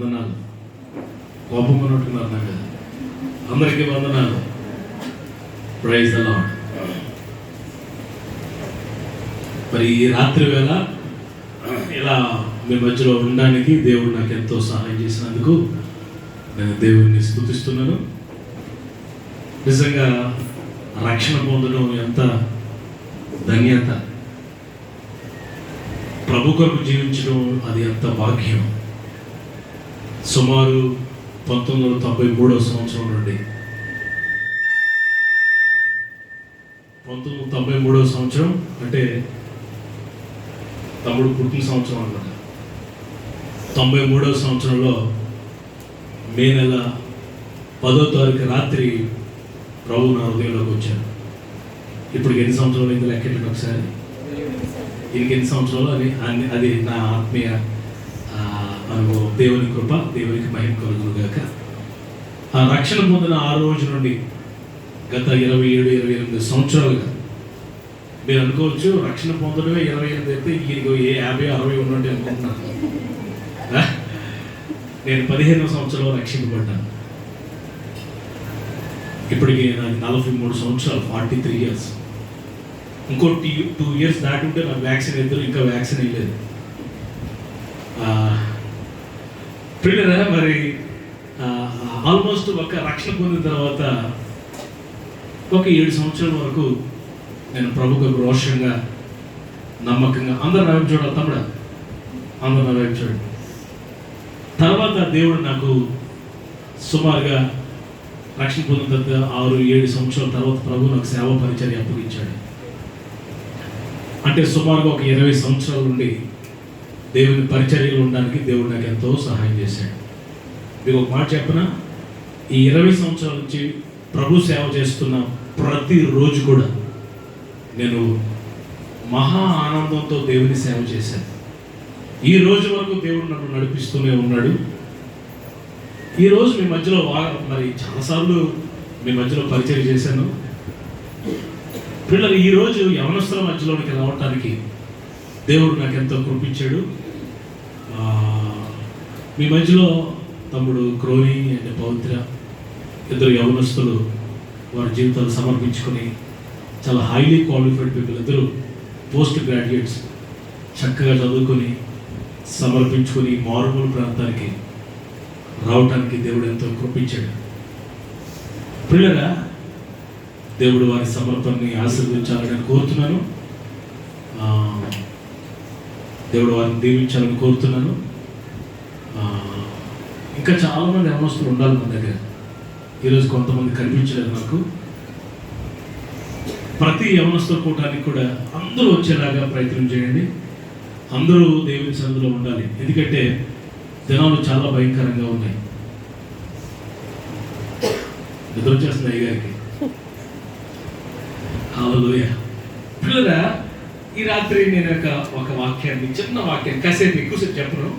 వందనాలు. కోపం ఉన్నట్టున్నారు కదా. అందరికీ వందనాలు. Praise the Lord. మరి ఈ రాత్రి వేళ ఇలా మీ మధ్యలో ఉండడానికి దేవుడు నాకు ఎంతో సహాయం చేసినందుకు నేను దేవుడిని స్తుతిస్తున్నాను. నిజంగా రక్షణ పొందడం ఎంత ధన్యత, ప్రభు కొరకు జీవించడం అది ఎంత భాగ్యం. సుమారు 1993 సంవత్సరం నుండి 1993 సంవత్సరం అంటే తమ్ముడు పుట్టిన సంవత్సరం అన్నమాట. 93 సంవత్సరంలో మే నెల 10వ తారీఖు రాత్రి ప్రభు నా హృదయంలోకి వచ్చారు. ఇప్పుడు ఎన్ని సంవత్సరాలు అయింది లెక్కెట్టండి ఒకసారి. దీనికి ఎన్ని సంవత్సరాలు అది నా ఆత్మీయ అనుభవం. దేవుని కృప, దేవునికి మహిమ కలుగును గాక. ఆ రక్షణ పొందిన ఆ రోజు నుండి గత 27-28 సంవత్సరాలుగా మీరు అనుకోవచ్చు రక్షణ పొందడమే 28 అయితే ఈయనకు 50-60 ఉన్నట్టు అనుకుంటున్నాను. నేను 15వ సంవత్సరంలో రక్షింపబడ్డాను. ఇప్పటికి నాకు 43 సంవత్సరాలు, 43 ఇయర్స్. ఇంకో 2 ఇయర్స్ దాటి ఉంటే నాకు వ్యాక్సిన్ ఇద్దరు ఇంకా వ్యాక్సిన్ వేయలేదు. పిల్లరా మరి ఆల్మోస్ట్ ఒక రక్షణ పొందిన తర్వాత ఒక 7 సంవత్సరాల వరకు నేను ప్రభుకు రోషంగా, నమ్మకంగా, అందరు నా వైపు చూడాలి తమ్ముడా, అందరు నా వైపు చూడండి. తర్వాత దేవుడు నాకు సుమారుగా రక్షణ పొందిన తర్వాత 6-7 సంవత్సరాల తర్వాత ప్రభు నాకు సేవ పరిచర్య అప్పగించాడు. అంటే సుమారుగా ఒక 20 సంవత్సరాల నుండి దేవుని పరిచర్యలు ఉండడానికి దేవుడు నాకు ఎంతో సహాయం చేశాడు. మీకు ఒక మాట చెప్పనా, ఈ 20 సంవత్సరాల నుంచి ప్రభు సేవ చేస్తున్న ప్రతిరోజు కూడా నేను మహా ఆనందంతో దేవుని సేవ చేశాను. ఈ రోజు వరకు దేవుడు నన్ను నడిపిస్తూనే ఉన్నాడు. ఈరోజు మీ మధ్యలో మరి చాలాసార్లు మీ మధ్యలో పరిచయం చేశాను. పిల్లలు ఈరోజు యవనస్తుల మధ్యలోనికి రావటానికి దేవుడు నాకు ఎంతో కృపించాడు. మీ మధ్యలో తమ్ముడు క్రోని అండ్ పవిత్ర ఇద్దరు యవనస్తులు వారి జీవితాలు సమర్పించుకొని చాలా హైలీ క్వాలిఫైడ్ పీపుల్, ఇద్దరు పోస్ట్ గ్రాడ్యుయేట్స్, చక్కగా చదువుకొని సమర్పించుకొని మారుమూల ప్రాంతానికి రావటానికి దేవుడు ఎంతో కృపించాడు. పిల్లగా దేవుడు వారి సమర్పణని ఆశీర్వదించాలని కోరుతున్నాను. దేవుడు వారిని దీవించాలని కోరుతున్నాను. ఇంకా చాలామంది యవనస్తులు ఉండాలి మన దగ్గర. ఈరోజు కొంతమంది కనిపించలేదు నాకు. ప్రతి యవనస్తుల కూటానికి కూడా అందరూ వచ్చేలాగా ప్రయత్నం చేయండి. అందరూ దేవుని సన్నిధిలో ఉండాలి. ఎందుకంటే దినాలు చాలా భయంకరంగా ఉన్నాయి. నిద్ర వచ్చేస్తుంది అయ్యగారికి. హల్లెలూయా. పిల్లరా, ఈ రాత్రి నేను ఒక వాక్యాన్ని, చిన్న వాక్యాన్ని, కాసేపు ఎక్కువసేపు చెప్పను,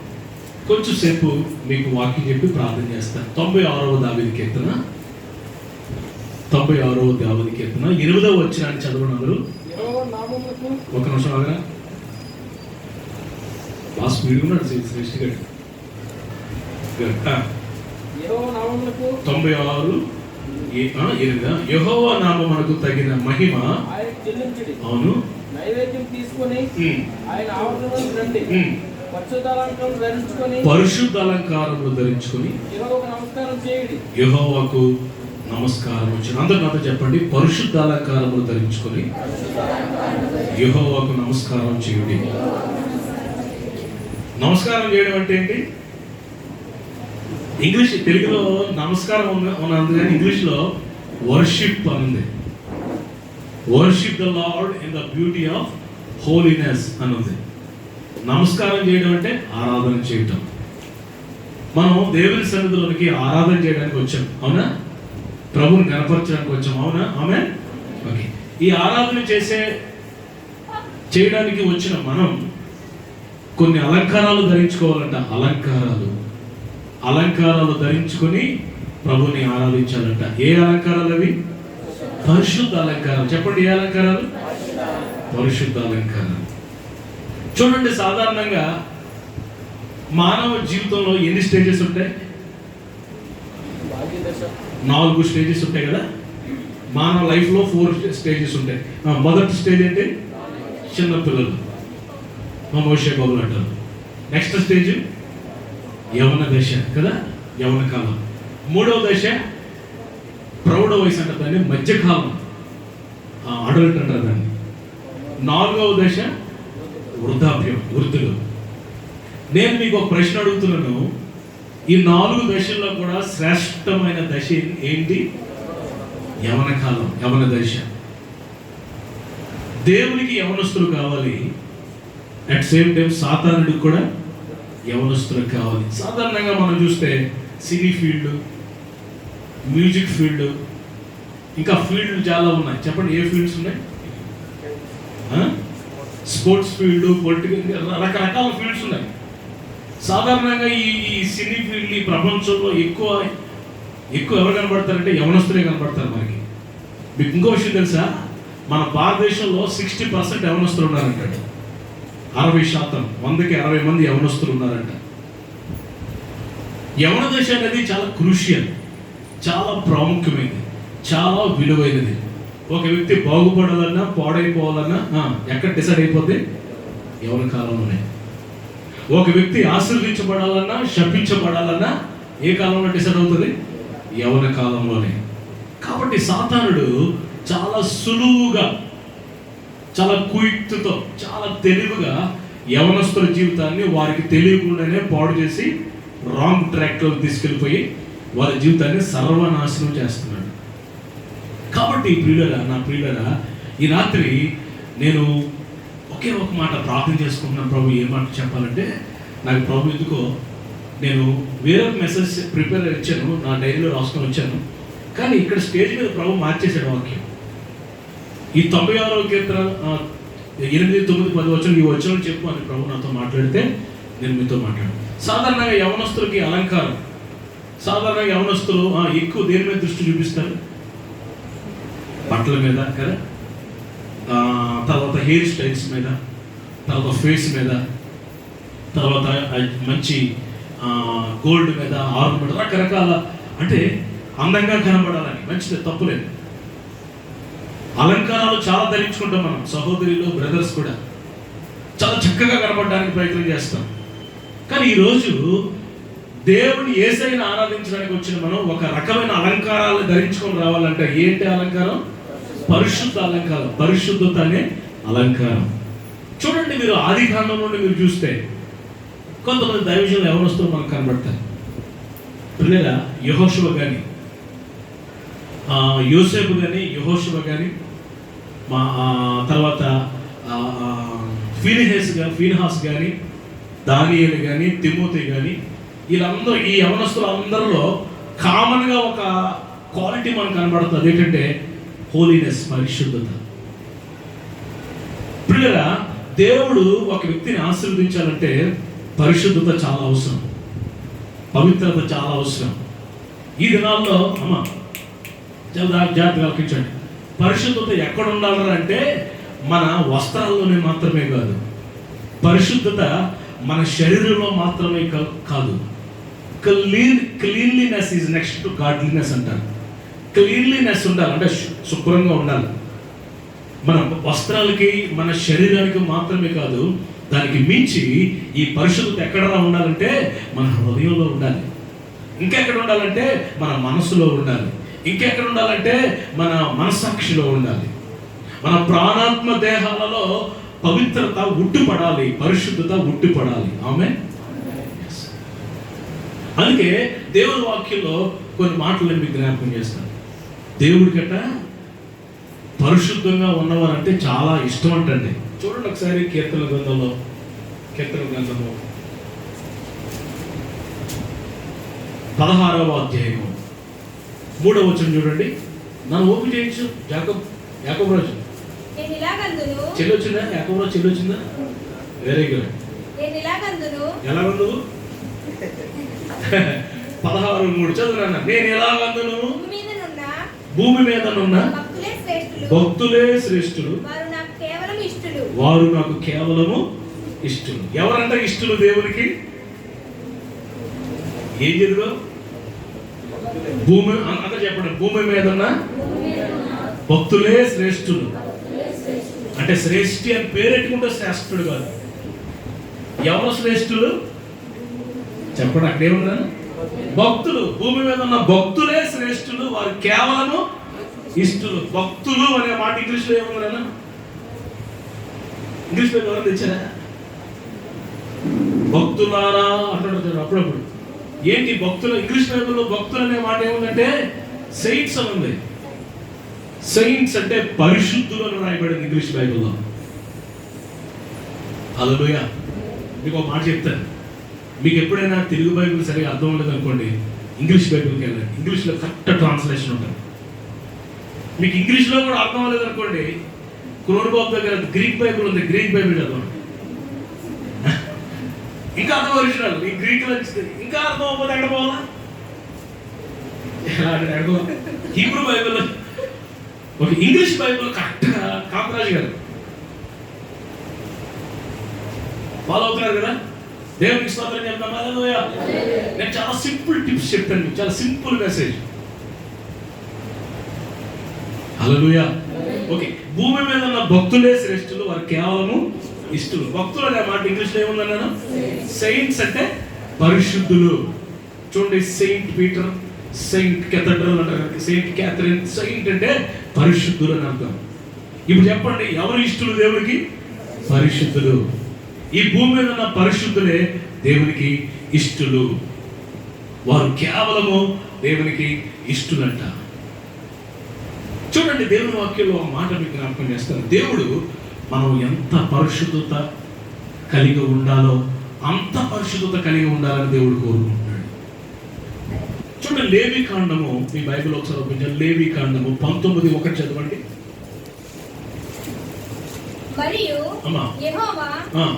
కొంచెం సేపు మీకు వాక్యం చెప్పి ప్రార్థన చేస్తాను. 96వ దావీదు కీర్తన, 96వ దావీదు కీర్తన 8వ వచనాన్ని చదవండి అందరూ. ఒక నిమిషం ఆగరా, బాగా స్పీడ్ ఉన్నాడు శ్రేష్ఠ గారు. 96:8 యెహోవా నామమునకు తగిన మహిమ అవును నైవేద్యం తీసుకొని ఆయన ఆవరణలోకి రండి. పరిశుద్ధ అలంకారములు ధరించుకొని యెహోవాకు నమస్కారం వచ్చి అందరూ నాతో చెప్పండి. పరిశుద్ధ అలంకారములు ధరించుకొని యెహోవాకు నమస్కారం చేయండి. నమస్కారం చేయడం అంటే ఏంటి? ఇంగ్లీష్, తెలుగులో నమస్కారం ఉన్నది కానీ ఇంగ్లీష్లో వర్షిప్ అని ఉంది. Worship the lord in the beauty of holiness అని ఉంది. నమస్కారం చేయడం అంటే ఆరాధన చేయటం. మనం దేవుని సన్నిధిలోనికి ఆరాధన చేయడానికి వచ్చాం, అవునా? ప్రభుని కనపరచడానికి వచ్చాం, అవునా? ఆమె ఓకే. ఈ ఆరాధన చేయడానికి వచ్చిన మనం కొన్ని అలంకారాలు ధరించుకోవాలంట. అలంకారాలు ధరించుకొని ప్రభుని ఆరాధించాలంట. ఏ అలంకారాలు అవి? పరిశుద్ధ అలంకారాలు. చెప్పండి, ఏ అలంకారాలు? పరిశుద్ధ అలంకారాలు. చూడండి, సాధారణంగా మానవ జీవితంలో ఎన్ని స్టేజెస్ ఉంటాయి? బాల్య దశ 4 స్టేజెస్ ఉంటాయి కదా. మానవ లైఫ్లో 4 స్టేజెస్ ఉంటాయి. మొదటి స్టేజ్ ఏంటి? చిన్న పిల్లలు, మోషే బాబులు అంటారు. నెక్స్ట్ స్టేజ్ యవన దశ కదా, యవన కాలం. 3వ దశ ప్రౌఢ వయసు అంటారు దాన్ని, మధ్యకాలం, అడల్ట్ అంటారు దాన్ని. 4వ దశ వృద్ధాప్యం, వృద్ధులు. నేను మీకు ఒక ప్రశ్న అడుగుతున్నాను, ఈ 4 దశల్లో కూడా శ్రేష్టమైన దశ ఏంటి? యవన కాలం, యవన దశ. దేవునికి యవనస్తులు కావాలి, అట్ సేమ్ టైం సాతానుడికి కూడా యవనస్తులు కావాలి. సాధారణంగా మనం చూస్తే సినీ ఫీల్డ్, మ్యూజిక్ ఫీల్డ్, ఇంకా ఫీల్డ్లు చాలా ఉన్నాయి. చెప్పండి, ఏ ఫీల్డ్స్ ఉన్నాయి? స్పోర్ట్స్ ఫీల్డ్, పొలిటికల్, రకరకాల ఫీల్డ్స్ ఉన్నాయి. సాధారణంగా ఈ సినీ ఫీల్డ్, ఈ ప్రపంచంలో ఎక్కువ ఎవరు కనబడతారంటే యవనస్తులే కనబడతారు మనకి. మీకు ఇంకో విషయం తెలుసా? మన భారతదేశంలో 60% యవనస్తులు ఉన్నారంట. 60%, 100కి 60 మంది యవనస్తులు ఉన్నారంట. యవన దశ అనేది చాలా క్రూషియల్, చాలా ప్రాముఖ్యమైనది, చాలా విలువైనది. ఒక వ్యక్తి బాగుపడాలన్నా పాడైపోవాలన్నా ఎక్కడ డిసైడ్ అయిపోతే? యవన కాలంలోనే. ఒక వ్యక్తి ఆశీర్వదించబడాలన్నా శపించబడాలన్నా ఏ కాలంలో డిసైడ్ అవుతుంది? యవన కాలంలోనే. కాబట్టి సాతానుడు చాలా సులువుగా, చాలా కుయుక్తితో, చాలా తెలివిగా యవనస్తుల జీవితాన్ని వారికి తెలియకుండానే పాడు చేసి రాంగ్ ట్రాక్లో తీసుకెళ్ళిపోయి వారి జీవితాన్ని సర్వనాశనం చేస్తున్నాడు. కాబట్టి నా ప్రియులరా, ఈ రాత్రి నేను ఒకే ఒక మాట ప్రార్థన చేసుకుంటున్నాను. ప్రభు ఏ మాట చెప్పాలంటే, నాకు ప్రభు ఎందుకో నేను వేరొక మెసేజ్ ప్రిపేర్ ఇచ్చాను, నా డైరీలో రాసుకొని వచ్చాను. కానీ ఇక్కడ స్టేజ్ మీద ప్రభు మార్చేశాడు వాక్యం. ఈ 96వ కీర్తన 8, 9, 10 వచనం, ఈ వచనం చెప్పు అని ప్రభు నాతో మాట్లాడితే నేను మీతో మాట్లాడాను. సాధారణంగా యవనస్తులకి అలంకారం, సాధారణంగా యవనస్తులు ఎక్కువ దేని మీద దృష్టి చూపిస్తారు? బట్టల మీద కదా, తర్వాత హెయిర్ స్టైల్స్ మీద, తర్వాత ఫేస్ మీద, తర్వాత మంచి గోల్డ్ మీద, ఆర్నమెంట్, రకరకాల, అంటే అందంగా కనబడాలని. మంచిది, తప్పులేదు. అలంకారాలు చాలా ధరించుకుంటాం మనం, సహోదరులు, బ్రదర్స్ కూడా చాలా చక్కగా కనబడడానికి ప్రయత్నం చేస్తాం. కానీ ఈరోజు దేవుని యేసయ్యను ఆరాధించడానికి వచ్చిన మనం ఒక రకమైన అలంకారాలు ధరించుకొని రావాలంటే ఏంటి అలంకారం? పరిశుద్ధ అలంకారం, పరిశుద్ధత అనే అలంకారం. చూడండి, మీరు ఆది కాండం నుండి మీరు చూస్తే కొంతమంది దైవజనులు యవనస్తులు మనకు కనబడతారు. పిల్లల యెహోషువ కానీ, యోసేపు కానీ, యెహోషువ కానీ, మా తర్వాత ఫీనిహాస్ కానీ, దానియేలు కానీ, తిమోతి కానీ, వీళ్ళందరూ, ఈ యవనస్తులు అందరిలో కామన్గా ఒక క్వాలిటీ మనకు కనబడుతుంది. ఏంటంటే హోలీనెస్, పరిశుద్ధత. పిల్లల దేవుడు ఒక వ్యక్తిని ఆశీర్వదించాలంటే పరిశుద్ధత చాలా అవసరం, పవిత్రత చాలా అవసరం. ఈ దినాల్లో జాగ్రత్తగా ఆలోచించండి. పరిశుద్ధత ఎక్కడ ఉండాలంటే మన వస్త్రాల్లోనే మాత్రమే కాదు, పరిశుద్ధత మన శరీరంలో మాత్రమే కాదు. Cleanliness is next to godliness అంటారు. క్లీన్లీనెస్ ఉండాలి, అంటే శుభ్రంగా ఉండాలి. మన వస్త్రాలకి, మన శరీరానికి మాత్రమే కాదు, దానికి మించి ఈ పరిశుద్ధత ఎక్కడ ఉండాలంటే మన హృదయంలో ఉండాలి. ఇంకెక్కడ ఉండాలంటే మన మనసులో ఉండాలి. ఇంకెక్కడ ఉండాలంటే మన మనస్సాక్షిలో ఉండాలి. మన ప్రాణాత్మ దేహాలలో పవిత్రత ఉట్టిపడాలి, పరిశుద్ధత ఉట్టిపడాలి. ఆమె అందుకే దేవుని వాక్యంలో కొన్ని మాటలు మీకు జ్ఞాపకం చేస్తాను. దేవుడికట పరిశుద్ధంగా ఉన్నవారంటే చాలా ఇష్టం అంటండి. చూడండి ఒకసారి కీర్తన గ్రంథంలో 16వ అధ్యాయము 3వ వచనం చూడండి. నన్ను ఓపెన్ చేయొచ్చు. యాకోబు రాజు చెల్లొచ్చిందా? యాకోబు రాజు చెల్లొచ్చిందా? Very good. ఎలాగందు? 16:3 చదువునా. నేను ఎలాగందును? భూమి మీద నున్న భక్తులే శ్రేష్ఠులు, వారు నాకు కేవలము ఇష్టలు. ఎవరంటే ఇష్టలు దేవునికి? ఏం చదువు? భూమి అంతా చెప్పండి. భూమి మీద ఉన్న భక్తులే శ్రేష్ఠులు. అంటే శ్రేష్ఠి అని పేరెట్టుకుంటే శ్రేష్ఠుడు కాదు. ఎవరు శ్రేష్ఠులు చెప్పండి. అక్కడేమున్నాను? భక్తులు. భూమి మీద ఉన్న భక్తులే శ్రేష్ఠులు, వారు కేవలము ఇష్టలు. భక్తులు అనే మాట ఇంగ్లీష్లో ఏముందన్నా? ఇంగ్లీష్ పేరు ఎవరు తెచ్చారా? భక్తులారా అంటాడు అప్పుడప్పుడు. ఏంటి భక్తులు? ఇంగ్లీష్ బైబిల్లో భక్తులు అనే మాట ఏముందంటే సెయింట్స్ అని ఉంది. సెయింట్స్ అంటే పరిశుద్ధులు అని రాయబడింది ఇంగ్లీష్ బైబిల్లో. హల్లెలూయా. మీకు ఒక మాట చెప్తాను. మీకు ఎప్పుడైనా తెలుగు బైబిల్ సరిగా అర్థం లేదు అనుకోండి, ఇంగ్లీష్ బైబిల్కి వెళ్ళండి. ఇంగ్లీష్లో కరెక్ట్ ట్రాన్స్లేషన్ ఉంటుంది. మీకు ఇంగ్లీష్లో కూడా అర్థం అవ్వలేదు అనుకోండి, క్రోన్బాబు దగ్గర గ్రీక్ బైబిల్ ఉంది, గ్రీక్ బైబిల్ చదవండి. ఇంకా అర్థం ఒరిజినల్. ఈ గ్రీక్లో ఇంకా అర్థం అవ్వదు. ఎక్కడ పోవాలా? హీబ్రూ బైబిల్, ఒక ఇంగ్లీష్ బైబిల్ కరెక్ట్గా కామరాజు గారు ఫాలో అవుతున్నారు కదా. దేవునికి స్తోత్రం చెప్తాం. హల్లెలూయా. నేను చాలా సింపుల్ టిప్స్ చెప్తాను మీకు, చాలా సింపుల్ మెసేజ్. హల్లెలూయా. ఓకే. భూమి మీద ఉన్న భక్తులే శ్రేష్ఠులు, వారు కేవలము ఇష్టలు. భక్తులు అనే మాట ఇంగ్లీష్లో ఏముందన్నాను? సెయింట్స్ అంటే పరిశుద్ధులు. చూడండి, సెయింట్ పీటర్, సెయింట్ కెథడ్రల్ అంటారు, సెయింట్ క్యాథరిన్. సెయింట్ అంటే పరిశుద్ధులు అని అర్థం. ఇప్పుడు చెప్పండి, ఎవరు ఇష్టలు దేవునికి? పరిశుద్ధులు. ఈ భూమి మీద ఉన్న పరిశుద్ధులే దేవునికి ఇష్టలు, వారు కేవలము దేవునికి ఇష్టలంట. చూడండి, దేవుని వాక్యంలో ఒక మాట మీకు జ్ఞాపకం చేస్తాను. దేవుడు మనం ఎంత పరిశుద్ధత కలిగి ఉండాలో అంత పరిశుద్ధత కలిగి ఉండాలని దేవుడు కోరుకుంటున్నాడు. చూడండి, లేవి కాండము, మీ బైబిల్ ఒకసారి ఓపెన్. లేవి కాండము 19:1 చదవండి. మరియు యెహోవా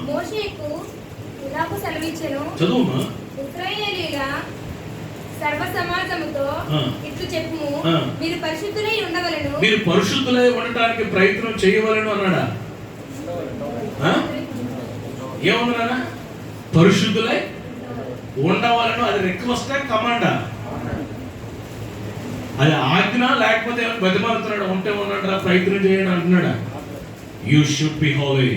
మోషేకు ఇలాగు సెలవిచ్చెను, చదువుమా. ఇశ్రాయేలీయుల సర్వ సమాజముతో ఇట్లు చెప్పుము, మీరు పరిశుద్ధులై ఉండవలెను. మీరు పరిశుద్ధులై ఉండటానికి ప్రయత్నం చేయవలెను అన్నాడా? ఏమన్నాడా? పరిశుద్ధులై ఉండవలను. అది రిక్వెస్టా, కమాండా? అది ఆజ్ఞ, లేకపోతే బతిమాలుతున్నాడు? ఉంటే ఉన్నాడా? ప్రయత్నం చేయండి అంటున్నాడా? You should be holy.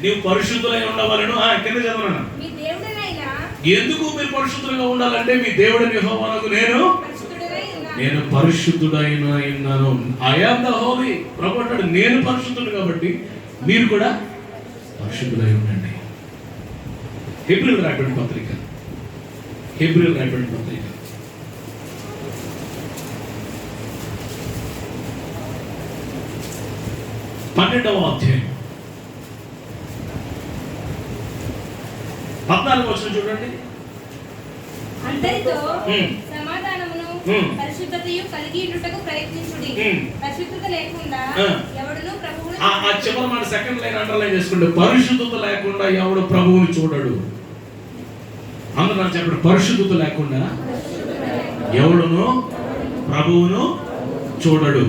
నీవు పరిశుద్ధులై ఉండవలను. కింద చదవనా? ఎందుకు మీరు పరిశుద్ధులుగా ఉండాలంటే, మీ దేవుడిని యెహోవానకు నేను పరిశుద్ధుడైన ఉన్నాను. I am the holy. ప్రభు అంటాడు, నేను పరిశుద్ధుడు కాబట్టి మీరు కూడా పరిశుద్ధులై ఉండండి. హెబ్రీయులకు రాయబడిన పత్రిక, హెబ్రీయులకు రాయబడిన పత్రిక 12వ అధ్యాయం 14వ వచనం చూడండి. అందరితో సమాధానమును పరిశుద్ధతయు కలిగి ఉండుటకు ప్రయత్నించుడి. పరిశుద్ధత లేకుండా ఎవడును ప్రభువును ఆ చివరి మాట సెకండ్ లైన్ అండర్లైన్ చేసుకోండి. పరిశుద్ధత లేకుండా ఎవడు ప్రభువుని చూడడు. అందరూ చెప్పండి, పరిశుద్ధత లేకుండా ఎవడును ప్రభువును చూడడు.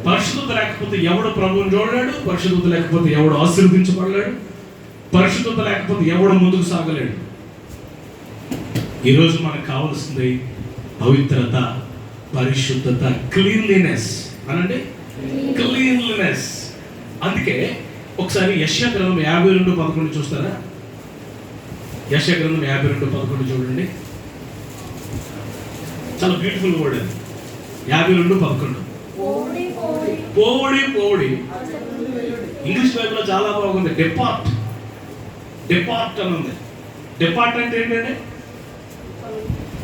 పరిశుద్ధత లేకపోతే ఎవడు ప్రభువుని చూడలేడు. పరిశుద్ధత లేకపోతే ఎవడు ఆశీర్వదించబడలేడు. పరిశుద్ధత లేకపోతే ఎవడు ముందుకు సాగలేడు. ఈరోజు మనకు కావాల్సింది పవిత్రత, పరిశుద్ధత, క్లీన్లీనెస్ అనండి, క్లీన్లీనెస్. అందుకే ఒకసారి యెషయా గ్రంథం 52:11 చూస్తారా? యెషయా గ్రంథం 52:11 చూడండి. చాలా బ్యూటిఫుల్ వర్డ్ అది. 52:11. పోవడి పోవడి. ఇంగ్లీష్ బైబిల్లో చాలా బాగుంది. డిపార్ట్, డిపార్ట్ అని ఉంది. డిపార్ట్ అంటే ఏంటంటే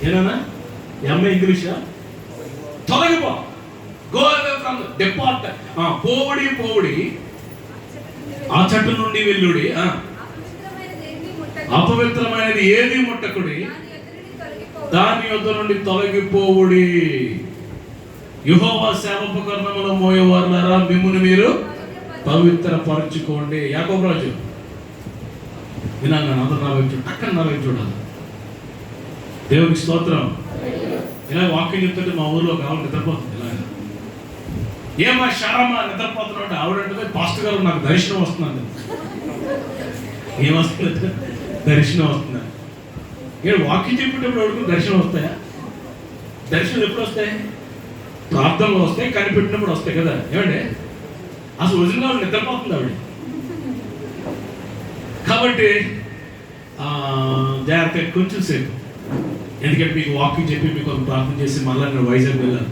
ఏనా? ఎంఏ ఇంగ్లీషా? తొలగిపో, గో అవే ఫ్రమ్. డిపార్ట్. పోవడి పోవడి, ఆ చెట్టు నుండి వెల్లుడి. అపవిత్రమైనది ఏది ముట్టకుడి, దాని యొద్ద నుండి తొలగిపోవుడి. యెహోవా సేవోపకరణములు మోయేవారులారా, మిమ్మును మీరు పవిత్రపరచుకోండి. యాకోబు రాజు వినాను, అందరూ నా వైపు అక్కడ నా వైపు చూడాలి. దేవునికి స్తోత్రం. ఇలా వాక్యం చెప్తుంటే మా ఊర్లో కావాలి నిద్రపోతుంది. ఇలాగ ఏమా షారమ్మా నిద్రపోతున్నావు అంటే ఆవిడంటే, పాస్టర్ గారు నాకు దర్శనం వస్తుందండి. ఏమొస్తుంది? దర్శనం వస్తుంది. నేను వాక్యం చెప్పేటప్పుడు అడుగు దర్శనం వస్తాయా? దర్శనం ఎప్పుడు వస్తాయి? ప్రార్థనలు వస్తాయి, కనిపెట్టినప్పుడు వస్తాయి కదా. ఏమండి అసలు ఒరిజినల్ నిద్రపోతుంది ఆవిడ. కాబట్టి జాగ్రత్త కొంచెం సేపు, ఎందుకంటే మీకు వాకింగ్ చెప్పి మీకు ఒక ప్రార్థన చేసి మళ్ళీ నేను వైజాగ్ వెళ్ళాను.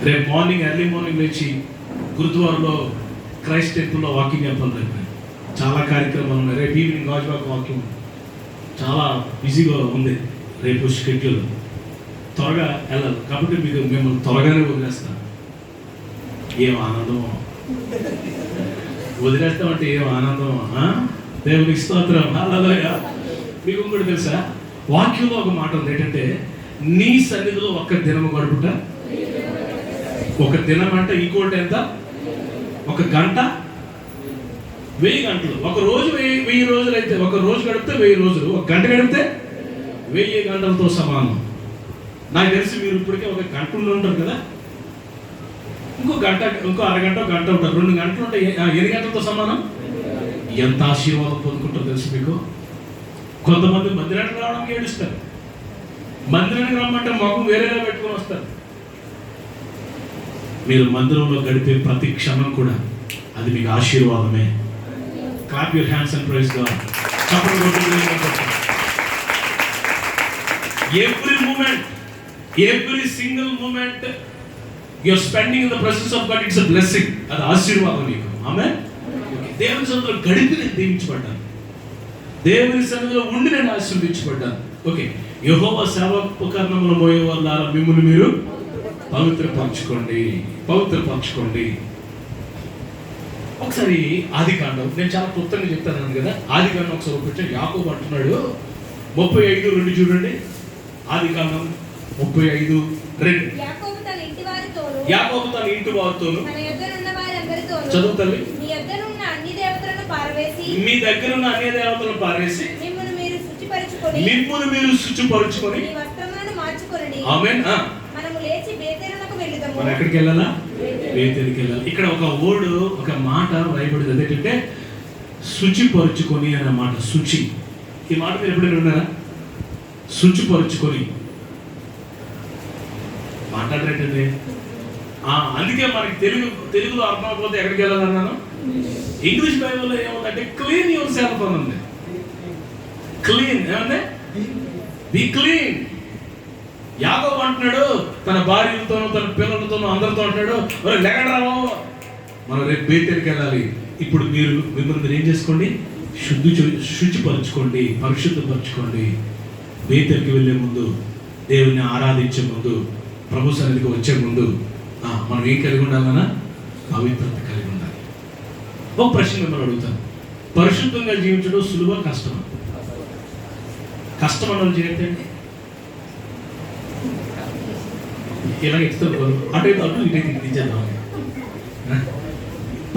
రేపు మార్నింగ్ ఎర్లీ మార్నింగ్ లేచి గురుద్వారాలో క్రైస్ట్ టెంపుల్లో వాకింగ్ చెప్పాలి. రేపు చాలా కార్యక్రమాలు ఉన్నాయి. రేపు ఈవినింగ్ గాజువాక్ వాకింగ్ చాలా బిజీగా ఉంది రేపు షెడ్యూల్. త్వరగా వెళ్ళాలి కాబట్టి మీకు మిమ్మల్ని త్వరగానే వదిలేస్తాను. ఏం ఆనందం వదిలేస్తామంటే, ఏం ఆనందం. దేవునికి స్తోత్రం. హల్లెలూయా. మీకు ఇంకోటి తెలుసా, వాక్యంలో ఒక మాట ఉంది ఏంటంటే, నీ సన్నిధిలో ఒక్క దినము గడుపుట. ఒక దినం అంటే ఇంకోటి ఎంత? ఒక గంట 1000 గంటలు. ఒక రోజు 1000 రోజులు అయితే, ఒక రోజు గడిపితే 1000 రోజులు, ఒక గంట గడిపితే 1000 గంటలతో సమానం. నాకు తెలిసి మీరు ఇప్పటికే ఒక గంట ఉండి ఉంటారు కదా, ఇంకో గంట, ఇంకో అరగంట, గంట ఉంటారు, 2 గంటలు ఉంటాయి. 8 గంటలతో సమానం. ఎంత ఆశీర్వాదం పొందుకుంటారో తెలుసు మీకు. కొంతమంది మందిరానికి రావడానికి ఏడుస్తారు, మందిరానికి రమ్మంటే మొహం వేరేలా పెట్టుకొని వస్తారు. మీరు మందిరంలో గడిపే ప్రతి క్షణం కూడా అది మీకు ఆశీర్వాదమే. Clap your hands and praise God. Every single moment you're spending in the presence of God, it's a blessing. అది ఆశీర్వాదం నీకు. ఆమేన్. దేవుని సన్నిధిలో గడిపి నేను దీవించబడ్డాను, దేవుని సన్నిధిలో ఉండి నేను ఆశీర్వదించబడ్డాను. ఓకే, యెహోవా సేవోపకరణములు మోయే వాళ్ళారా, మిమ్మల్ని మీరు పవిత్రపరచుకోండి, పవిత్రపరచుకోండి. ఒకసారి ఆదికాండం, నేను చాలా క్లుప్తంగా చెప్తాను కదా. ఆదికాండం ఒకసారి ఒకటి యాకోబు అంటున్నాడు 35:2 చూడండి. ఆదికాండం 35:2. యాకోబు తన ఇంటి వారితోను చదువు తల్లి. మీ దగ్గర ఉన్న అన్ని దేవతలను పారేసి మిమ్మును మీరు శుచిపరచుకొని ఆమేన్. మనము లేచి బేతేలునకు వెళ్దాము. మనం ఎక్కడికి వెళ్ళాలా? బేతేలుకి వెళ్ళాలి. ఇక్కడ ఒక వర్డ్, ఒక మాట రాయబడింది, అదేంటంటే శుచిపరచుకొని అనే మాట. శుచి, ఈ మాట మీరు ఎప్పుడైనా ఉన్నారా? శుచిపరచుకొని మాట్లాడరేంటండి. అందుకే మనకి తెలుగులో అర్థమైపోతే ఎక్కడికి వెళ్ళాలన్నాను. ఇంగ్లీష్ బైబిల్లో ఏముందంటే క్లీన్ యువర్ సెల్ఫ్ అని ఉంది. క్లీన్ ఏమంటే బి క్లీన్. యాకోబు అంటున్నాడు తన భార్యలతోనూ తన పిల్లలతోనూ అందరితో అంటున్నాడు, లెగండి రావు, మనం రేపు బేతేలుకి వెళ్ళాలి. ఇప్పుడు మీరు మిమ్మల్ని ఏం చేసుకోండి? శుచిపరచుకోండి, పరిశుద్ధపరచుకోండి. బేతేలుకి వెళ్ళే ముందు, దేవుని ఆరాధించే ముందు, ప్రభు సన్నిధికి వచ్చే ముందు మనం ఏం కలిగి ఉండాలన్నా? పవిత్రత కలిగి ఉండాలి. ఒక ప్రశ్న మిమ్మల్ని అడుగుతాను, పరిశుద్ధంగా జీవించడం సులువా కష్టమా? కష్టం అన్నది చేయండి. ఇలా ఇస్తారు అటు అటు ఇటు ఇచ్చేద్దాం.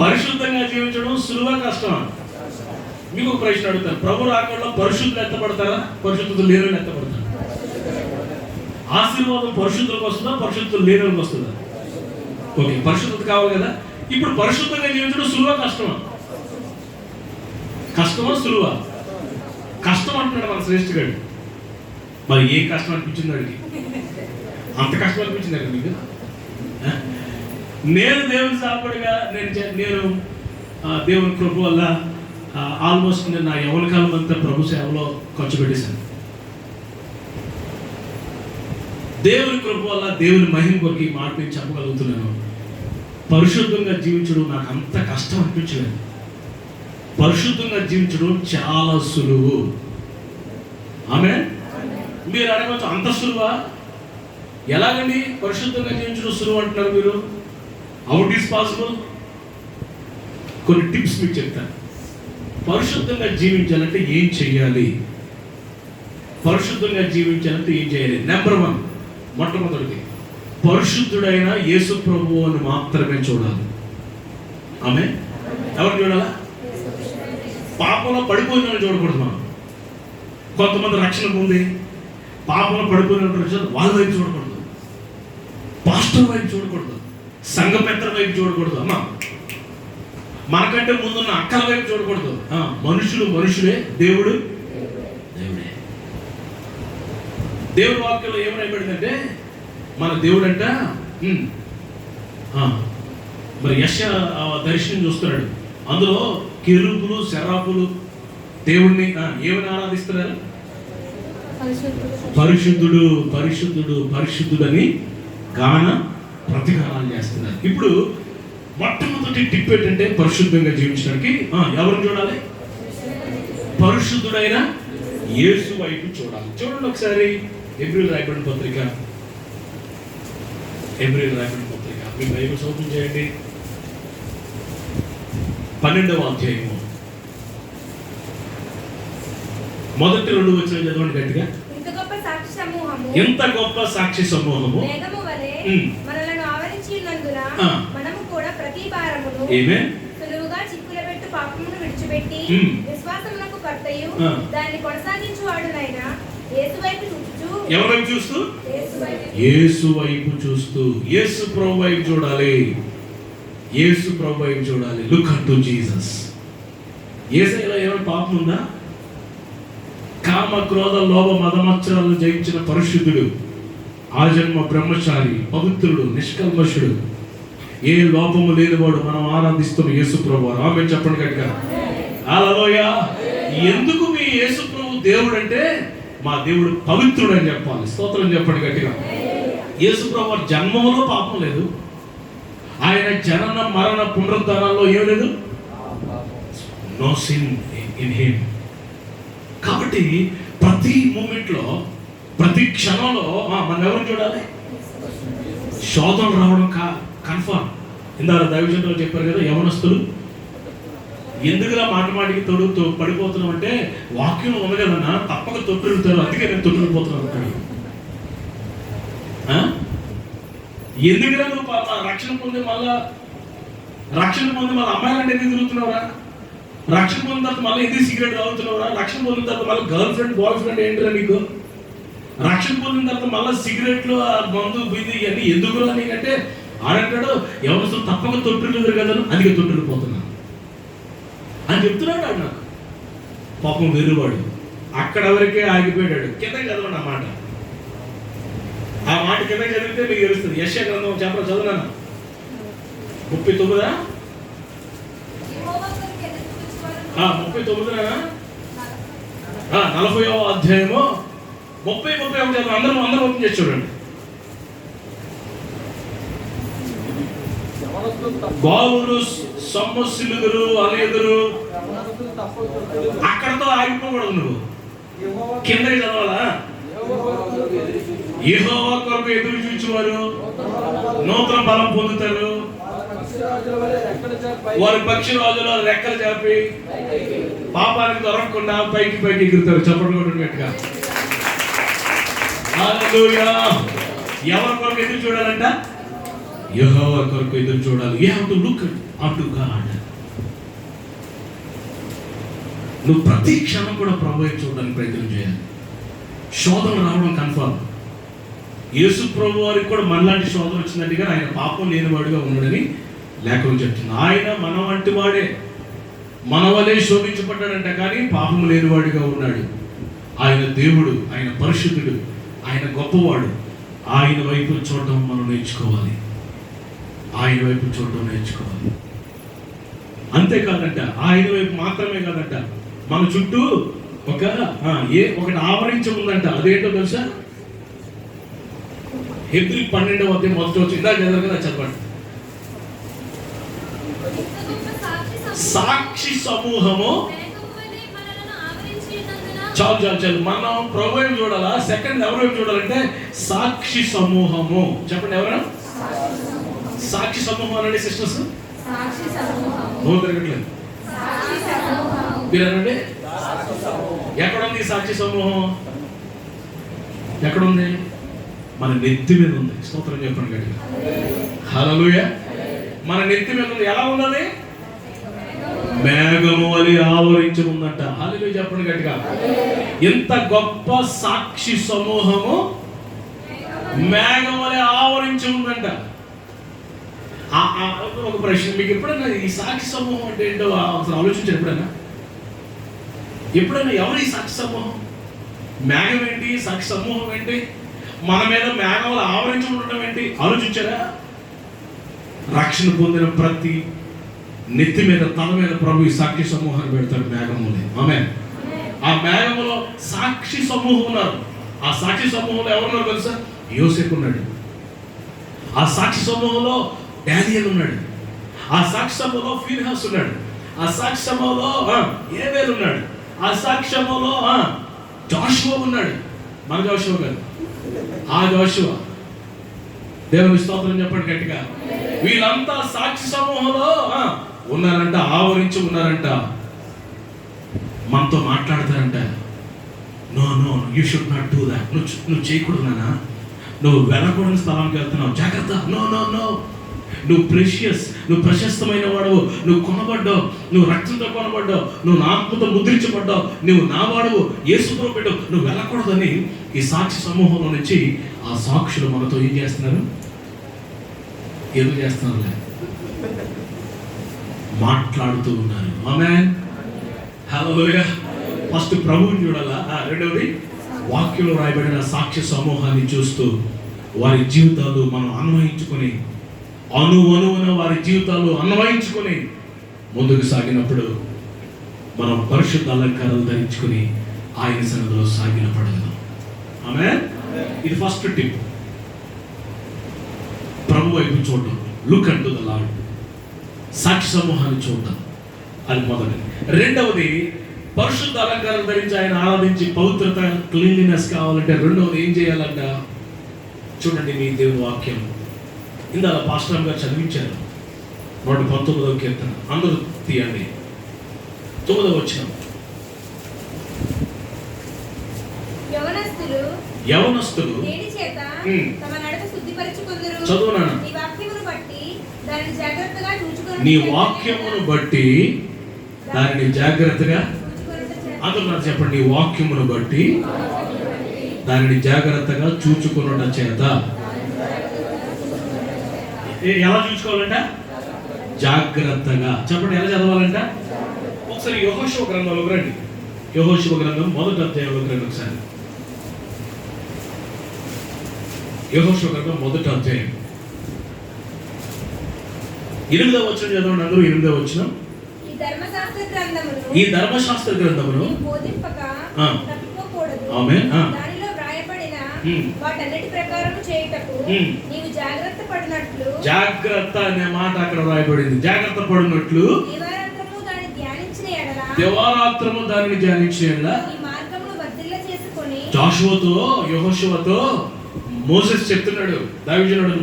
పరిశుద్ధంగా జీవించడం సులువా కష్టమా? మీకు ఒక ప్రశ్న అడుగుతాను, ప్రభు రాకడలో పరిశుద్ధులు ఎత్తపడతారా, పరిశుద్ధులు లేని ఎత్తపడతారా? ఆశీర్వాదం పరిశుద్ధులకు వస్తుందా, పరిశుద్ధులు లేని వస్తుందా? ఓకే, పరిశుద్ధత కావాలి కదా. ఇప్పుడు పరిశుద్ధంగా జీవించడం సులువా కష్టమా? కష్టమా సులువా? కష్టం అంటున్నాడు మన శ్రేష్ఠ గారు. మరి ఏ కష్టం అనిపించింది అడిగి? అంత కష్టం అనిపించింది అక్కడ మీకు? నేను దేవుని సాపడిగా నేను దేవుని కృప వల్ల ఆల్మోస్ట్ నేను నా యవ్వన కాలం అంతా ప్రభు సేవలో ఖర్చు పెట్టేశాను. దేవుని కృప వల్ల దేవుని మహిమ కొరకు ఈ మాట నేను చెప్పగలుగుతున్నాను. పరిశుద్ధంగా జీవించడం నాకు అంత కష్టం అనిపించలేదు. పరిశుద్ధంగా జీవించడం చాలా సులువు. ఆమేన్. మీరు అడగవచ్చు, అంత సులువా? ఎలాగండి పరిశుద్ధంగా జీవించడం సులువు అంటున్నారు మీరు? How it is possible? కొన్ని టిప్స్ మీకు చెప్తాను. పరిశుద్ధంగా జీవించాలంటే ఏం చెయ్యాలి? పరిశుద్ధంగా జీవించాలంటే ఏం చేయాలి? నెంబర్ 1, మొట్టమొదటిది పరిశుద్ధుడైన యేసు ప్రభువుని మాత్రమే చూడాలి. ఆమె ఎవరు చూడాలా? పాపంలో పడిపోయిన వాళ్ళు చూడకూడదు. మనం కొంతమంది రక్షణ పొంది పాపంలో పడిపోయిన వాళ్ళ వైపు చూడకూడదు, పాస్టర్ వైపు చూడకూడదు, సంఘ పెద్దల వైపు చూడకూడదు. అమ్మా, మనకంటే ముందున్న అక్కల వైపు చూడకూడదు. మనుషులు మనుషులే, దేవుడు దేవుడే. దేవుడి వాక్యంలో ఏమని రాయబడిందంటే మన దేవుడు అంట మరి యెషయా దర్శనం చూస్తున్నాడు. అందులో కెరూబులు శరాపులు దేవుణ్ణి ఏమని ఆరాధిస్తున్నారు? పరిశుద్ధుడు పరిశుద్ధుడు పరిశుద్ధుడని గాన ప్రతిగానాలు చేస్తున్నారు. ఇప్పుడు మొట్టమొదటి టిప్ ఏంటంటే పరిశుద్ధంగా జీవించడానికి ఎవరిని చూడాలి? పరిశుద్ధుడైన యేసు వైపు చూడాలి. చూడండి ఒకసారి హెబ్రీయులకు రాయబడిన పత్రిక, హెబ్రీయులకు రాయబడిన పత్రిక మీ బైబిల్స్ ఓపెన్ చేయండి. 12వ అధ్యాయము మొదటి 2 వచనాలు చదవండి గట్టిగా. ఎంత గొప్ప సాక్షి సమూహము మేఘము వలె మనలను ఆవరించి ఉన్నందున మనము కూడా ప్రతి భారమును సులువుగా చిక్కులబెట్టు పాపమును విడిచిపెట్టి విశ్వాసమునకు కర్తయు దాన్ని కొనసాగించువాడునైన యేసు వైపు చూస్తూ. ఎవరి వైపు చూస్తూ? యేసు వైపు చూస్తూ. యేసు ప్రభు వైపు చూడాలి. యేసు ప్రభు వైపు చూడాలి. Look అన్టు Jesus. యేసయ్యలో ఏమైనా పాపం ఉందా? కామ క్రోధ లోభ మదమత్సరాలను జయించిన పరిశుద్ధుడు, ఆజన్మ బ్రహ్మచారి, పవిత్రుడు, నిష్కల్మషుడు, ఏ లోపము లేనివాడు మనం ఆరాధిస్తున్న యేసు ప్రభు. ఆమె చెప్పండి గట్టిగా హల్లెలూయా. ఎందుకు మీ యేసు ప్రభు దేవుడు అంటే మా దేవుడు పవిత్రుడు అని చెప్పాలి. స్తోత్రం చెప్పండి గట్టిగా. యేసు ప్రభు జన్మలో పాపం లేదు. ఆయన జనన మరణ పునరుద్ధానాల్లో ఏం లేదు. No sin in him. కాబట్టి ప్రతి మూమెంట్లో ప్రతి క్షణంలో మనం ఎవరు చూడాలి? శోధన రావడం కన్ఫర్మ్. ఇందాక దైవజనులు చెప్పారు కదా, యవనస్తులు ఎందుకులా మాటికి తొడుగుతూ పడిపోతున్నాం అంటే వాక్యం ఉంది కదన్నా, తప్పక తొట్టుతారు, అందుకే నేను తొట్టుకుపోతున్నాను అంటాడు. ఎందుకురా నువ్వు రక్షణ పొంది మళ్ళా అమ్మాయిలంటే ఎందుకు తిరుగుతున్నావురా? రక్షణ పొందిన తర్వాత మళ్ళీ ఎందుకు సిగరెట్ తాగుతున్నావురా? రక్షణ పొందిన తర్వాత మళ్ళీ గర్ల్ ఫ్రెండ్ బాయ్ ఫ్రెండ్ ఏంటిరా నీకు? రక్షణ పొందిన తర్వాత మళ్ళీ సిగరెట్లు మందు బీది ఇవన్నీ ఎందుకురా నీకంటే ఆడంటాడు ఎవరు తప్పక తొట్టులేదు కదా, అందుకే తొట్టుకుపోతున్నా అని చెప్తున్నాడు ఆడు నాకు. పాపం వెర్రువాడు అక్కడ వరకే ఆగిపోయాడు. కింద చదవండి ఆ మాట కింద చదివితే మీకు తెలుస్తుంది. యెషయా గ్రంథం చెప్పరా, చదువునా 39 40వ అధ్యాయము 30-31 అందరూ ఓపెన్ చేసి చూడండి. బావులు సొమ్మసిలుగురు అనేదురు అక్కడతో ఆగిపోకూడదు. నువ్వు కిందకి చదవాలా? యెహోవా కొరకు ఎదురు చూచేవారు నూతన బలం పొందుతారు, వారి పక్షి రాజులో రెక్కలు చాపి పాపానికి దొరకకుండా పైకి ఎగురుతారు. చెప్పండి కొట్టినట్టుగా. హల్లెలూయా. ఎవరి కొరకు ఎదురు చూడాలంట? యెహోవా కొరకు ఎదురు చూడాలి. You have to look up to God. నువ్వు ప్రతి క్షణం కూడా ప్రభువుని చూడడానికి ప్రయత్నం చేయాలి. శోధన రావడం కన్ఫర్మ్. యేసు ప్రభు వారికి కూడా మనలాంటి శోధన వచ్చిందంటే ఆయన పాపం లేనివాడుగా ఉన్నాడని లేఖనం చెప్తుంది. ఆయన మన వంటి వాడే, మన వలే శోధించబడ్డాడంట, కానీ పాపం లేనివాడిగా ఉన్నాడు. ఆయన దేవుడు, ఆయన పరిశుద్ధుడు, ఆయన గొప్పవాడు. ఆయన వైపు చూడటం మనం నేర్చుకోవాలి. ఆయన వైపు చూడటం నేర్చుకోవాలి. అంతేకాదంట, ఆయన వైపు మాత్రమే కాదంట, మన చుట్టూ ఒకటి ఆవరించి ఉందంట. అదేంటో తెలుసా? హెబ్రీ 12వ అధ్యాయం మొదటి వచ్చి ఇందాక చదివారు కదా, చెప్పండి. సాక్షి సమూహము. చాలు మనం ప్రభు వైపు చూడాలా? సెకండ్ ఎవరి వైపు చూడాలంటే సాక్షి సమూహము. చెప్పండి ఎవరు? సాక్షి సమూహం అనండి సిస్టర్స్. నోరు తిరగట్లేదు మీరనండి. ఎక్కడుంది సాక్షి సమూహం? ఎక్కడుంది? మన నెత్తి మీద ఉంది. స్తోత్రం చెప్పండి గట్టిగా. హల్లెలూయా. మన నెత్తి మీద ఉంది. ఎలా ఉన్నది? మేఘము వలె ఆవరించి ఉందంట. హల్లెలూయా చెప్పండి గట్టిగా. ఎంత గొప్ప సాక్షి సమూహము మేఘం వలె ఆవరించి ఉందంట. ఒక ప్రశ్న, మీకు ఎప్పుడైనా ఈ సాక్షి సమూహం అంటే ఏంటో అసలు ఆలోచించారు? ఎప్పుడైనా ఎవరు ఈ సాక్షి సమూహం? మేఘం ఏంటి? సాక్షి సమూహం ఏంటి? మన మీద మేఘంలో ఆవరించి ఉండటం ఏంటి? ఆలోచించారా? రక్షణ పొందిన ప్రతి నెత్తి మీద, తల మీద ప్రభు ఈ సాక్షి సమూహాన్ని పెడతాడు మేఘములే. ఆమేన్. ఆ మేఘములో సాక్షి సమూహం ఉన్నారు. ఆ సాక్షి సమూహంలో ఎవరున్నారు తెలుసా? యోసేపు ఉన్నాడు. ఆ సాక్షి సమూహంలో డానియేల్ ఉన్నాడు. ఆ సాక్షి సమూహంలో ఫీనెహాస్ ఉన్నాడు. ఆ సాక్షి సమూహంలో ఏబేలు ఉన్నాడు. ఆ సాక్షి సమూహంలో జోషువ ఉన్నాడు. మన జోషువ కాదు, ఆ జోషువ. దేవుని స్తోత్రం చెప్పండి గట్టిగా. వీళ్ళంతా సాక్షి సమూహంలో ఉన్నారంట, ఆవరించి ఉన్నారంట. మనతో మాట్లాడతారంట. No no you should not do that. నువ్వు చేయకూడదు నాన్న, నువ్వు వెళ్ళకూడని స్థలానికి వెళ్తున్నావు, జాగ్రత్త. నో నో నో, నువ్వు ప్రెషియస్, నువ్వు ప్రశస్తమైన వాడవు, నువ్వు కొనబడ్డావు, నువ్వు రక్తంతో కొనబడ్డావు, నువ్వు నా ఆత్మతో ముద్రించబడ్డావు, నువ్వు నా వాడవు, యేసుతో పెట్టావు, నువ్వు వెళ్ళకూడదని ఈ సాక్షి సమూహంలో నుంచి ఆ సాక్షులు మనతో ఏం చేస్తున్నారు? ఏదో చేస్తున్నారు, మాట్లాడుతూ ఉన్నారు. ఆమేన్. హల్లెలూయా. ఫస్ట్ ప్రభువుని చూడాలా, రెండవది వాక్యంలో రాయబడిన సాక్ష్య సమూహాన్ని చూస్తూ వారి జీవితాలు మనం అన్వయించుకొని, అణువణువున వారి జీవితాలు అన్వయించుకొని ముందుకు సాగినప్పుడు మనం పరిశుద్ధ అలంకారాలు ధరించుకొని ఆయన సన్నిధిలో సాగిన పడగలం. ఆమేన్. ఇది ఫస్ట్ టిప్. ప్రభు వైపు చూడటం, లుక్ అంటు ద లార్డ్. సాక్షి సమూహాన్ని చూడటం, అది మొదటిది. రెండవది పరిశుద్ధ అలంకారం ధరించి ఆయన ఆరాధించి పవిత్రత, క్లీన్లీనెస్ కావాలంటే రెండవది ఏం చేయాలంట? చూడండి మీ దేవుని వాక్యం. ఇందాక పాస్టర్ గారు చదివించారు 119వ కీర్తన. అందరూ తీయండి. 9వ వచనం. యవనస్తులు దేని చేత తమ నడక శుద్ధిపరచుకొందురు. చదువు నాన్న. నీ వాక్యమును బట్టి దానిని జాగ్రత్తగా చూచుకొనుట. నీ వాక్యమును బట్టి దానిని జాగ్రత్తగా, అందరూ నాకు చెప్పండి, నీ వాక్యమును బట్టి దానిని జాగ్రత్తగా చూచుకొనుట చేత. ఎలా చూసుకోవాలంట? జాగ్రత్తగా. చెప్పండి, ఎలా చదవాలంట? ఒకసారి యెహోషువ గ్రంథంలోకి రండి. యెహోషువ గ్రంథం 1వ అధ్యాయంలోకి రండి. ఒకసారి యెహోషువ గ్రంథం 1వ అధ్యాయం 8వ వచనం చదవండి అందరూ. 8వ వచనం. ఈ ధర్మశాస్త్ర గ్రంథమును బోధింపక తప్పిపోకూడదు. ఆమేన్. దానిలో వ్రాయబడిన వాటన్నిటి ప్రకారం చేయుటకు నీవు జాగ్రత్త పడినట్లు. జాగ్రత్త అనే మాట అక్కడ రాయబడింది. జాగ్రత్త పడినట్లు దివారాత్రము దాన్ని ధ్యానించిన ఎడల, దివారాత్రము దానిని ధ్యానించిన ఎడల ఈ మార్గమును వర్ధిల్ల చేసుకొని. జాషువతో, యెహోషువతో మోసెస్ చెప్తున్నాడు, దైవజనుడు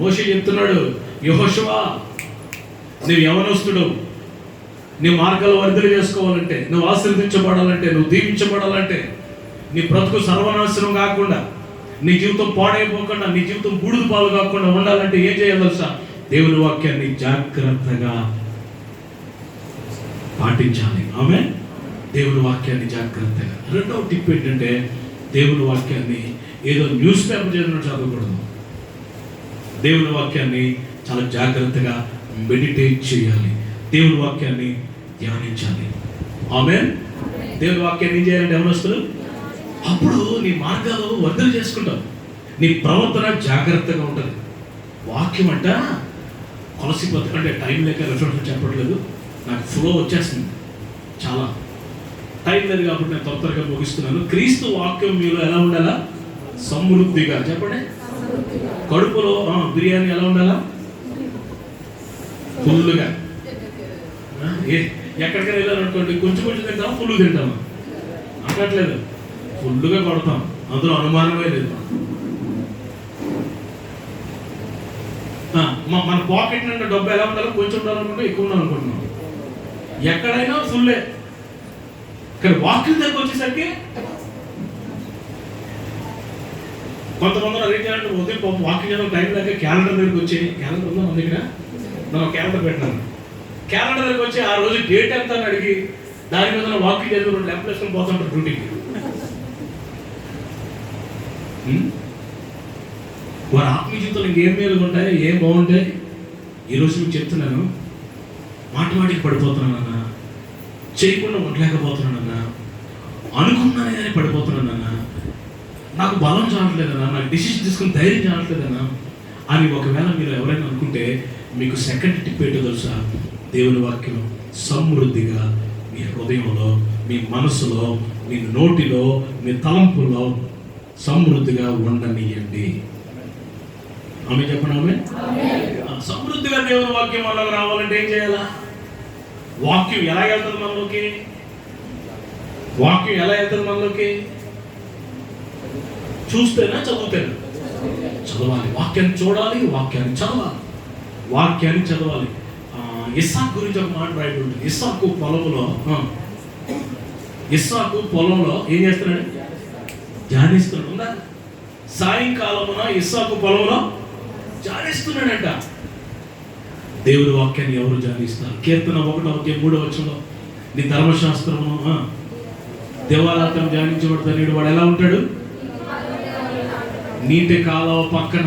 మోషే చెప్తున్నాడు, యెహోషువ నువ్వు యవనస్తుడు, నీ మార్గాలు వర్ధిల్ల చేసుకోవాలంటే, నువ్వు ఆశీర్వదించబడాలంటే, నువ్వు దీవించబడాలంటే, నీ బ్రతుకు సర్వనాశనం కాకుండా, నీ జీవితం పాడైపోకుండా, నీ జీవితం బూడిద పాలు కాకుండా ఉండాలంటే ఏం చేయాలి? దేవుని వాక్యాన్ని జాగ్రత్తగా పాటించాలి. ఆమె దేవుని వాక్యాన్ని జాగ్రత్తగా. రెండవ టిప్ ఏంటంటే, దేవుని వాక్యాన్ని ఏదో న్యూస్ పేపర్ చదివినట్టు చదవకూడదు. దేవుని వాక్యాన్ని చాలా జాగ్రత్తగా మెడిటేట్ చేయాలి. దేవుని వాక్యాన్ని ధ్యానించాలి. ఆమేన్. దేవుని వాక్యాన్ని ఏం చేయాలంటే యవనస్తులు, అప్పుడు నీ మార్గాలు వర్ధన చేసుకుంటావు, నీ ప్రవర్తన జాగ్రత్తగా ఉంటుంది. వాక్యం అంట కొలసిపోతుంది. అంటే టైం లేక రెఫరెన్స్ చెప్పట్లేదు, నాకు ఫ్లో వచ్చేస్తుంది, చాలా టైం లేదు కాబట్టి నేను త్వరగా ముగిస్తున్నాను. క్రీస్తు వాక్యం మీలో ఎలా ఉండాలా? సమృద్ధిగా. చెప్పండి. కడుపులో బిర్యానీ ఎలా ఉండాలా? ఫుల్గా. ఎక్కడికైనా వెళ్ళాలనుకోండి, కొంచెం కొంచెం తింటామా, ఫుల్ తింటామా? అనట్లేదు, ఫుల్గా కొడతాం, అందులో అనుమానమే లేదు. మన పాకెట్ నుండి డబ్బు ఎలా ఉండాలో, కొంచెం ఉండాలనుకుంటే ఎక్కువ ఉండాలనుకుంటున్నాం. ఎక్కడైనా ఫుల్లే. కానీ వాక్యం దగ్గర వచ్చేసరికి కొంతమంది అడిగారంటే, ఉదయం పాపం వాక్యం చేయడం టైం లేక క్యాలెండర్ దగ్గరికి వచ్చి, క్యాలెండర్ ఉందా మన దగ్గర? మనం క్యాలెండర్ పెట్టినాను. క్యాలెండర్ దగ్గరికి వచ్చి ఆ రోజు డేట్ ఎంత అని అడిగి దాని మీద వాక్యం చదివి 2 లెఫ్ట్ వేసుకొని పోతుంటారు డ్యూటీకి. వారి ఆత్మీయ జీవితంలో ఇంకేం మేలు ఉంటాయి, ఏం బాగుంటాయి? ఈరోజు మీకు చెప్తున్నాను, మాటికి పడిపోతున్నానన్నా, చేయకుండా ఉండలేకపోతున్నానన్నా, అనుకున్నానే కానీ పడిపోతున్నానన్నా, నాకు బలం చాలట్లేదన్నా, నాకు డిసిషన్ తీసుకుని ధైర్యం చాలట్లేదన్నా అని ఒకవేళ మీరు ఎవరైనా అనుకుంటే మీకు సెకండ్ టిప్ ఏంటో తెలుసా? దేవుని వాక్యం సమృద్ధిగా మీ హృదయంలో, మీ మనసులో, మీ నోటిలో, మీ తలంపులో సమృద్ధిగా ఉండనియండి. ఆమె చెప్పండి. ఆమె సమృద్ధిగా దేవుని వాక్యం వల్ల రావాలంటే ఏం చేయాలా? వాక్యం ఎలా వెళ్తుంది మనలోకి? వాక్యం ఎలా వెళ్తుంది మనలోకి? చూస్తేనా చదువుతేనా? చదవాలి. వాక్యాన్ని చూడాలి, వాక్యాన్ని చదవాలి, వాక్యాన్ని చదవాలి. ఇస్సాకు గురించి ఒక మాట రాయబడి ఉంటుంది. ఇస్సాకు పొలంలో ఏం చేస్తున్నాడు? ధ్యానిస్తున్నాడు. ఉందా? సాయంకాలమున ఇస్సాకు పొలంలో ధ్యానిస్తున్నాడంట. దేవుడి వాక్యాన్ని ఎవరు ధ్యానిస్తారు? కీర్తన 1:3 నీ ధర్మశాస్త్రము దేవాలయం ధ్యానించబడతాడు. వాడు ఎలా ఉంటాడు? నీటి కాలువ పక్కన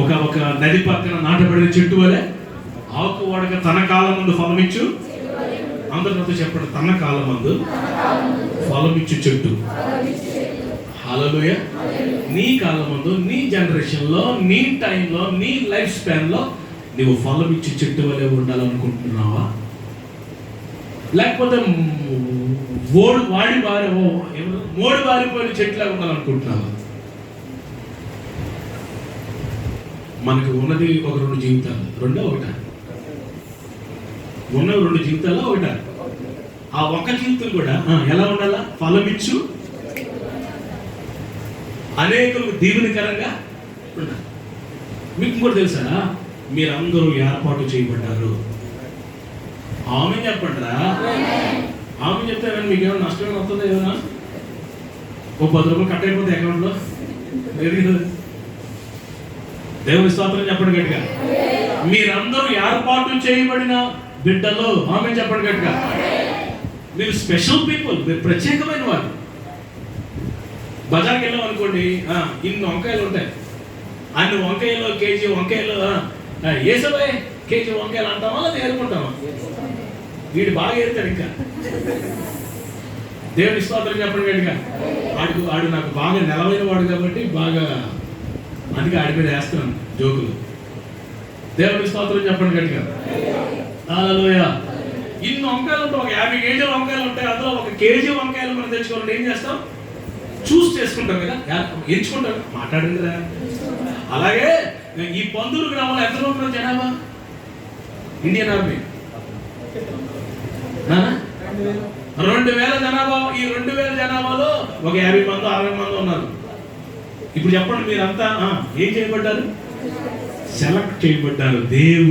ఒక నది పక్కన నాటబడిన చెట్టు వలె ఆకు వాడక తన కాలం ముందు ఫలమిచ్చు. అందరితో చెప్పండి, తన కాలం ముందు ఫలమిచ్చు చెట్టు. హల్లెలూయా. నీ కాలం ముందు, నీ జనరేషన్లో, నీ టైంలో, నీ లైఫ్ స్పాన్లో నువ్వు ఫలమిచ్చు చెట్టు వలె ఉండాలనుకుంటున్నావా? లేకపోతే మోడు బారిపోయిన చెట్లా ఉండాలనుకుంటున్నావా? మనకు ఉన్నది ఒక 2 జీవితాలు. ఒకటా? ఉన్నవి 2 జీవితాల్లో ఒకటా? ఆ ఒక్క జీవితం కూడా ఎలా ఉండాలా? ఫలమిచ్చు, అనేకులకు దీవెనకరంగా ఉండాలి. మీకు కూడా తెలుసా? మీరందరూ ఏర్పాటు చేయబడ్డారు. ఆమె చెప్పండిరా. ఆమె చెప్తే మీకు ఏమైనా నష్టం వస్తుందా? ఏమైనా ఓ 10 రూపాయలు కట్ అయిపోతే అకౌంట్లో దేవుని స్తోత్రం చెప్పండి గట్టిగా. మీరందరూ ఏర్పాటు చేయబడిన బిడ్డలు. ఆమె చెప్పండి గట్టిగా. మీరు స్పెషల్ పీపుల్, మీరు ప్రత్యేకమైన వారు. బజార్కి వెళ్ళాం అనుకోండి, ఇన్ని వంకాయలు ఉంటాయి. అన్ని వంకాయలు, కేజీ వంకాయలు వేసవే కేజీ వంకాయలు అంటామా, లేదా ఏరుకుంటామా? వీడు బాగా ఏరుతాడు. ఇంకా దేవుని స్తోత్రం చెప్పండి గట్టిగా. ఆడు నాకు బాగా నిలవైన వాడు కాబట్టి బాగా, అందుకే ఆడి మీద వేస్తున్నాను జోకులు. దేవుని స్తోత్రం చెప్పండి గట్టిగా. హల్లెలూయా. ఇన్ని వంకాయలు ఉంటాయి, ఒక 50 కేజీల వంకాయలు ఉంటాయి. అందులో 1 కేజీ వంకాయలు మనం తెచ్చుకోవాలంటే ఏం చేస్తాం? చేసుకుంటాం కదా, ఎంచుకుంటాం. మాట్లాడిందిరా. అలాగే ఈ పందూరు గ్రామంలో ఎంతలో ఉంటారు జనాభా? ఇండియన్ ఆర్మీ 2000 జనాభా. ఈ 2000 జనాభాలో ఒక 50 మంది 60 మంది ఉన్నారు. ఇప్పుడు చెప్పండి, మీరంతా ఏం చేయబడ్డారు? సెలెక్ట్ చేయబడ్డారు. దేవుడు